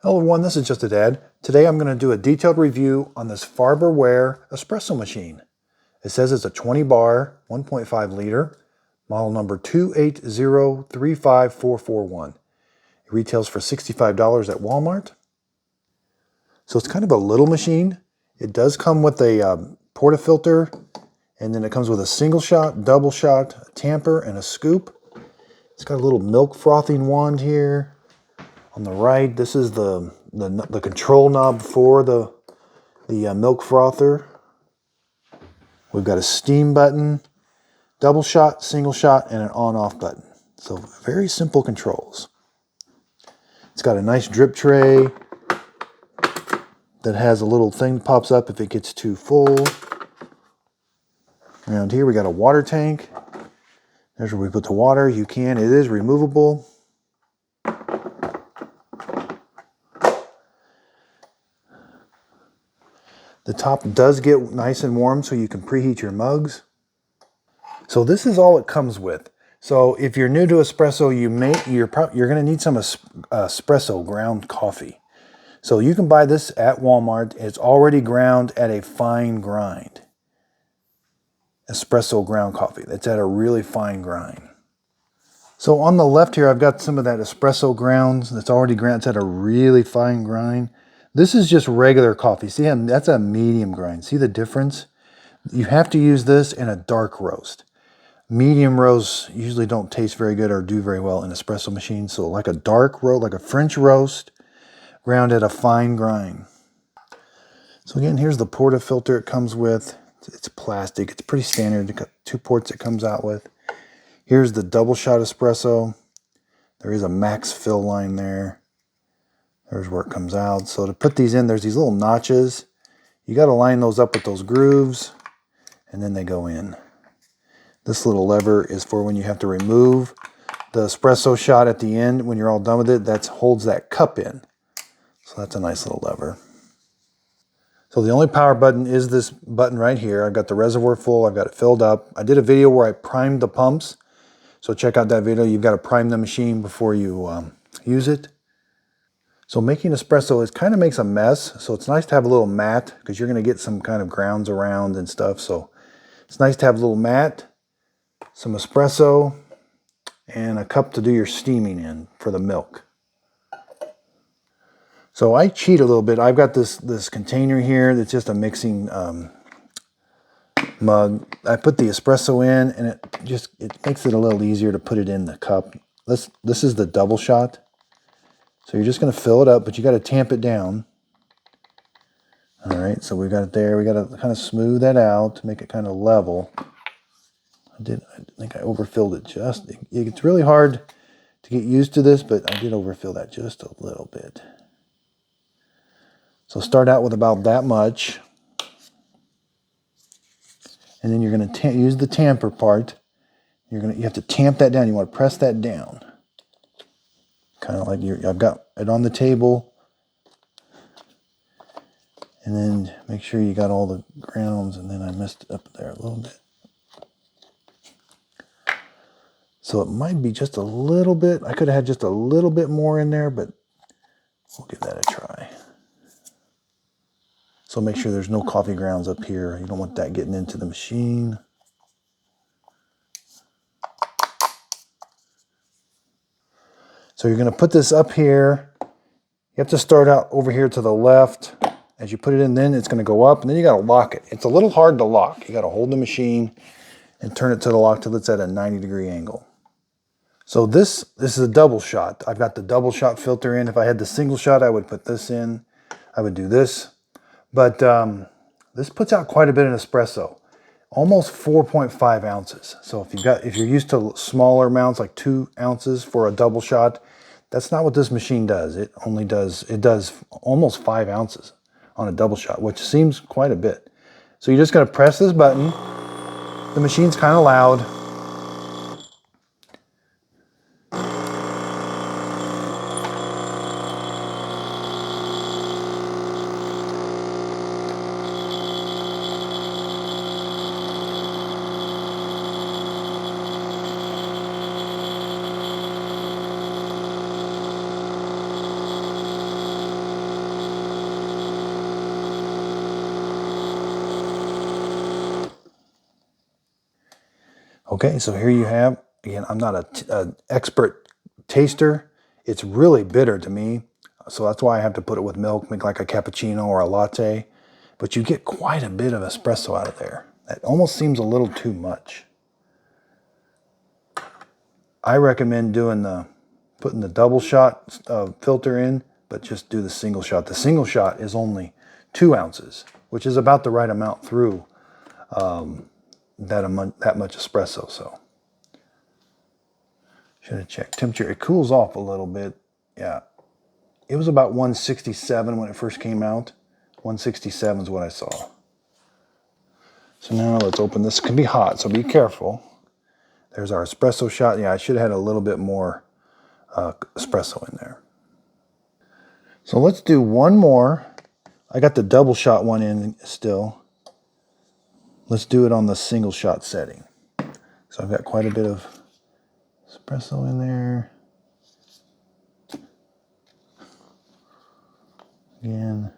Hello everyone, this is Just a Dad. Today I'm going to do a detailed review on this FARBERWARE Espresso machine. It says it's a 20 bar, 1.5 liter, model number 28035441. It retails for $65 at Walmart. So it's kind of a little machine. It does come with a portafilter, and then it comes with a single shot, double shot, a tamper, and a scoop. It's got a little milk frothing wand here. On the right, this is the control knob for the milk frother. We've got a steam button, double shot, single shot, and an on-off button. So very simple controls. It's got a nice drip tray that has a little thing that pops up if it gets too full. Around here we got a water tank. There's where we put the water. It is removable. The top does get nice and warm so you can preheat your mugs. So this is all it comes with. So if you're new to espresso, you're going to need some espresso ground coffee. So you can buy this at Walmart. It's already ground at a fine grind. Espresso ground coffee. It's at a really fine grind. So on the left here, I've got some of that espresso grounds that's already ground. It's at a really fine grind. This is just regular coffee. See, that's a medium grind. See the difference? You have to use this in a dark roast. Medium roasts usually don't taste very good or do very well in espresso machines. So like a dark roast, like a French roast, ground at a fine grind. So again, here's the portafilter it comes with. It's plastic. It's pretty standard. It's got 2 ports it comes out with. Here's the double shot espresso. There is a max fill line there. There's where it comes out. So to put these in, there's these little notches. You got to line those up with those grooves, and then they go in. This little lever is for when you have to remove the espresso shot at the end. When you're all done with it, that holds that cup in. So that's a nice little lever. So the only power button is this button right here. I've got the reservoir full. I've got it filled up. I did a video where I primed the pumps. So check out that video. You've got to prime the machine before you use it. So making espresso, it kind of makes a mess. So it's nice to have a little mat because you're going to get some kind of grounds around and stuff. So it's nice to have a little mat, some espresso, and a cup to do your steaming in for the milk. So I cheat a little bit. I've got this container here that's just a mixing mug. I put the espresso in, and it makes it a little easier to put it in the cup. This is the double shot. So you're just going to fill it up, but you got to tamp it down. All right, so we got it there. We got to kind of smooth that out to make it kind of level. I think I overfilled it just. It's really hard to get used to this, but I did overfill that just a little bit. So start out with about that much. And then you're going to use the tamper part. You have to tamp that down. You want to press that down. Kind of like I've got it on the table. And then make sure you got all the grounds, and then I messed it up there a little bit. So it might be just a little bit. I could have had just a little bit more in there, but we'll give that a try. So make sure there's no coffee grounds up here. You don't want that getting into the machine. So you're going to put this up here. You have to start out over here to the left. As you put it in, then it's going to go up, and then you got to lock it. It's a little hard to lock. You got to hold the machine and turn it to the lock till it's at a 90-degree angle. So this is a double shot. I've got the double shot filter in. If I had the single shot, I would put this in. I would do this. But this puts out quite a bit of espresso. Almost 4.5 ounces. So if you're used to smaller amounts, like 2 ounces for a double shot, that's not what this machine does. It does almost 5 ounces on a double shot, which seems quite a bit. So you're just going to press this button. The machine's kind of loud. Okay, so here you have, again, I'm not an expert taster. It's really bitter to me, so that's why I have to put it with milk, make like a cappuccino or a latte. But you get quite a bit of espresso out of there. That almost seems a little too much. I recommend putting the double shot filter in, but just do the single shot. The single shot is only 2 ounces, which is about the right amount through that much espresso. So should have checked temperature. It cools off a little bit. Yeah, it was about 167 when it first came out. 167 is what I saw. So now let's open this. It can be hot, so be careful. There's our espresso shot. Yeah, I should have had a little bit more espresso in there. So let's do one more. I got the double shot one in still. Let's do it on the single shot setting. So I've got quite a bit of espresso in there. Again,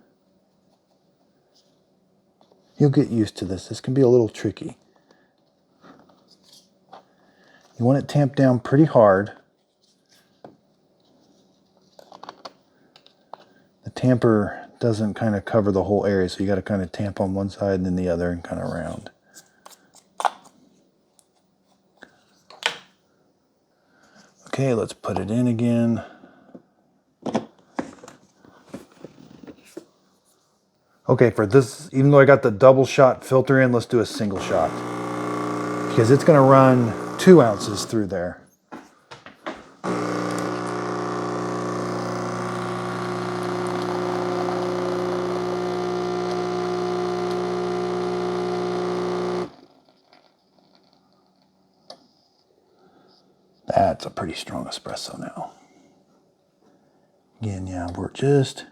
you'll get used to this. This can be a little tricky. You want it tamped down pretty hard. The tamper doesn't kind of cover the whole area, so you got to kind of tamp on one side and then the other and kind of round. Okay, let's put it in again. Okay, for this, even though I got the double shot filter in, let's do a single shot, because it's going to run 2 ounces through there. That's a pretty strong espresso now. Again, yeah, we're just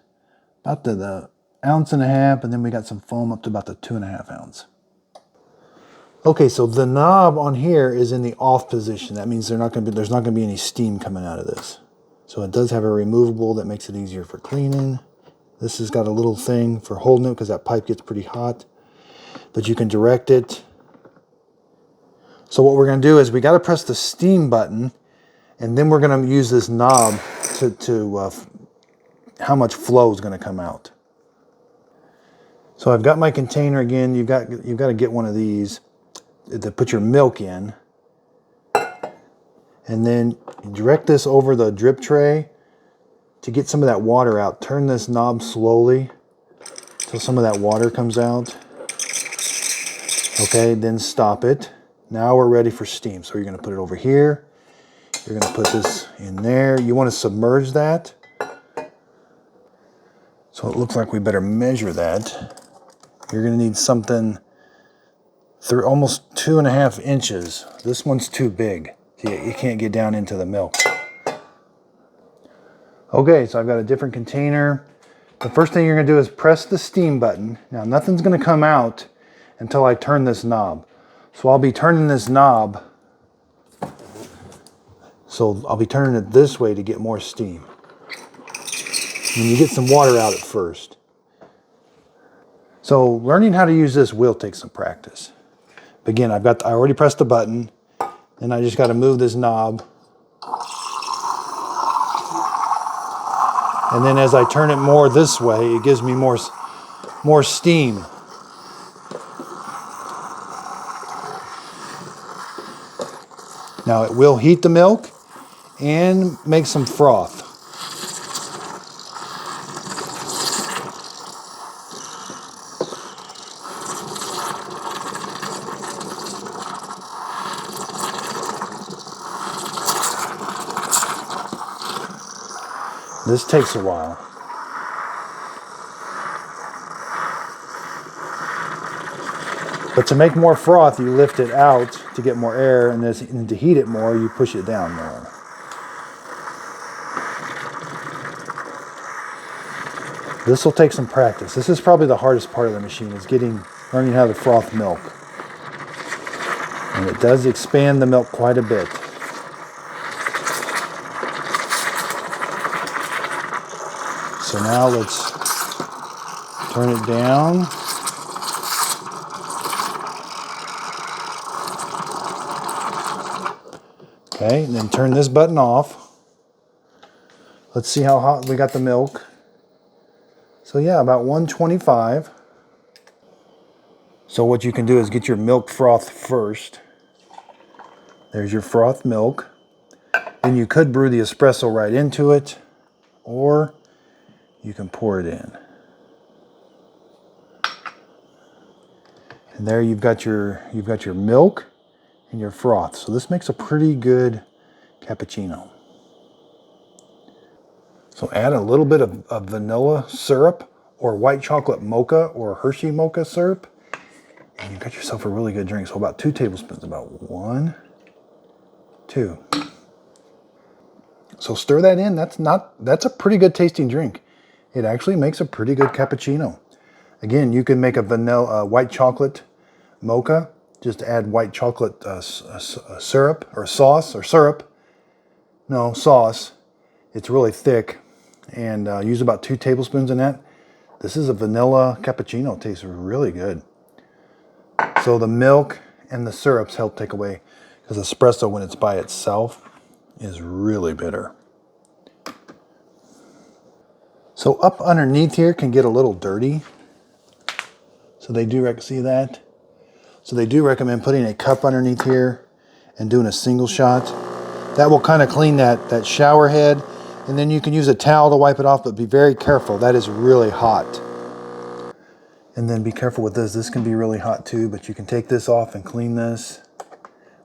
about to the 1.5 ounces, and then we got some foam up to about the 2.5 ounce. Okay, so the knob on here is in the off position. That means there's not going to be any steam coming out of this. So it does have a removable that makes it easier for cleaning. This has got a little thing for holding it because that pipe gets pretty hot. But you can direct it. So what we're going to do is we got to press the steam button, and then we're going to use this knob to how much flow is going to come out. So I've got my container again. You've got to get one of these to put your milk in, and then you direct this over the drip tray to get some of that water out. Turn this knob slowly till some of that water comes out. Okay, then stop it. Now we're ready for steam. So you're going to put it over here. You're going to put this in there. You want to submerge that. So it looks like we better measure that. You're going to need something through almost 2.5 inches. This one's too big. You can't get down into the milk. Okay, so I've got a different container. The first thing you're going to do is press the steam button. Now nothing's going to come out until I turn this knob. So I'll be turning this knob. So I'll be turning it this way to get more steam. And you get some water out at first. So learning how to use this will take some practice. But again, I already pressed the button, and I just got to move this knob. And then as I turn it more this way, it gives me more steam. Now it will heat the milk and make some froth. This takes a while. But to make more froth, you lift it out to get more air, and to heat it more, you push it down more. This will take some practice. This is probably the hardest part of the machine, is learning how to froth milk. And it does expand the milk quite a bit. So now let's turn it down. Okay, and then turn this button off. Let's see how hot we got the milk. So yeah, about 125. So what you can do is get your milk froth first. There's your froth milk. Then you could brew the espresso right into it, or you can pour it in. And there you've got your milk and your froth. So this makes a pretty good cappuccino. So add a little bit of vanilla syrup or white chocolate mocha or Hershey mocha syrup, and you've got yourself a really good drink. So about 2 tablespoons, about 1, 2. So stir that in. That's a pretty good tasting drink. It actually makes a pretty good cappuccino. Again, you can make a vanilla white chocolate mocha. Just add white chocolate syrup or sauce or syrup. No, sauce. It's really thick, and use about 2 tablespoons in that. This is a vanilla cappuccino. It tastes really good. So the milk and the syrups help take away, because espresso when it's by itself is really bitter. So up underneath here can get a little dirty. So they do see that. So they do recommend putting a cup underneath here and doing a single shot. That will kind of clean that shower head, and then you can use a towel to wipe it off, but be very careful. That is really hot. And then be careful with this. This can be really hot too, but you can take this off and clean this.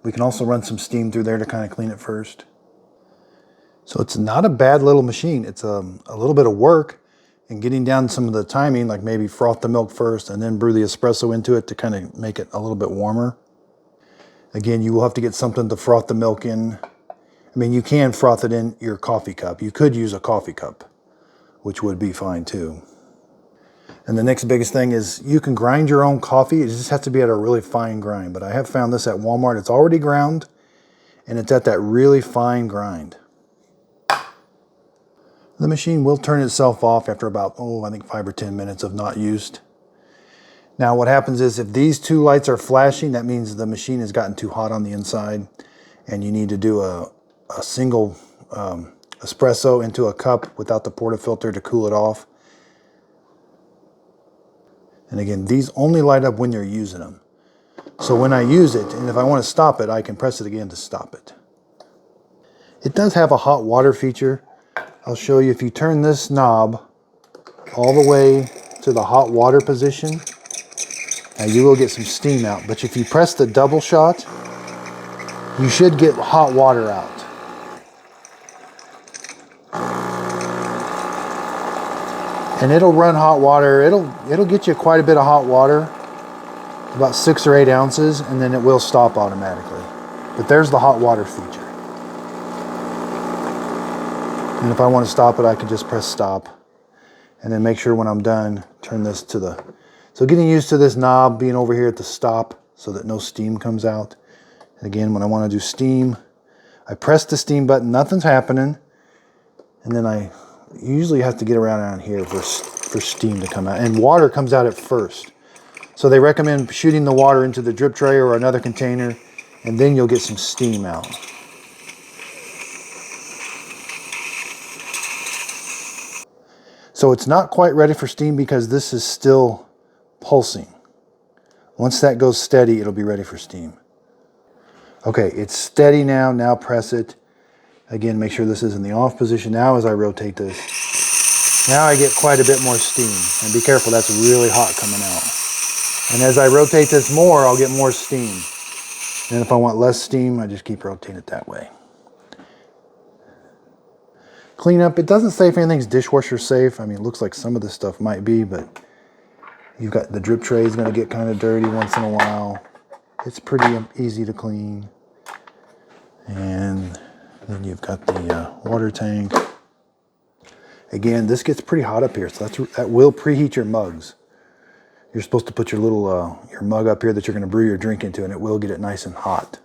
We can also run some steam through there to kind of clean it first. So it's not a bad little machine. It's a little bit of work and getting down some of the timing, like maybe froth the milk first and then brew the espresso into it to kind of make it a little bit warmer. Again, you will have to get something to froth the milk in. I mean, you can froth it in your coffee cup. You could use a coffee cup, which would be fine too. And the next biggest thing is you can grind your own coffee. It just has to be at a really fine grind. But I have found this at Walmart. It's already ground, and it's at that really fine grind. The machine will turn itself off after about, I think 5 or 10 minutes of not used. Now what happens is if these 2 lights are flashing, that means the machine has gotten too hot on the inside, and you need to do a single espresso into a cup without the portafilter to cool it off. And again, these only light up when you're using them. So when I use it, and if I want to stop it, I can press it again to stop it. It does have a hot water feature. I'll show you. If you turn this knob all the way to the hot water position, now you will get some steam out. But if you press the double shot, you should get hot water out. And it'll run hot water. It'll get you quite a bit of hot water, about 6 or 8 ounces, and then it will stop automatically. But there's the hot water feature. And if I want to stop it, I can just press stop. And then make sure when I'm done, turn this to the... So getting used to this knob being over here at the stop so that no steam comes out. And again, when I want to do steam, I press the steam button, nothing's happening. And then I usually have to get around here for steam to come out. And water comes out at first. So they recommend shooting the water into the drip tray or another container, and then you'll get some steam out. So it's not quite ready for steam because this is still pulsing. Once that goes steady, it'll be ready for steam. Okay, it's steady now. Now press it. Again, make sure this is in the off position. Now as I rotate this, now I get quite a bit more steam. And be careful, that's really hot coming out. And as I rotate this more, I'll get more steam. And if I want less steam, I just keep rotating it that way. Clean up. It doesn't say if anything's dishwasher safe. I mean, it looks like some of this stuff might be, but you've got the drip tray is going to get kind of dirty once in a while. It's pretty easy to clean. And then you've got the water tank. Again, this gets pretty hot up here, so that will preheat your mugs. You're supposed to put your little your mug up here that you're going to brew your drink into, and it will get it nice and hot.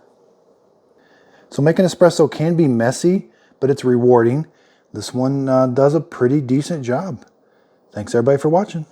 So making espresso can be messy, but it's rewarding. This one does a pretty decent job. Thanks everybody for watching.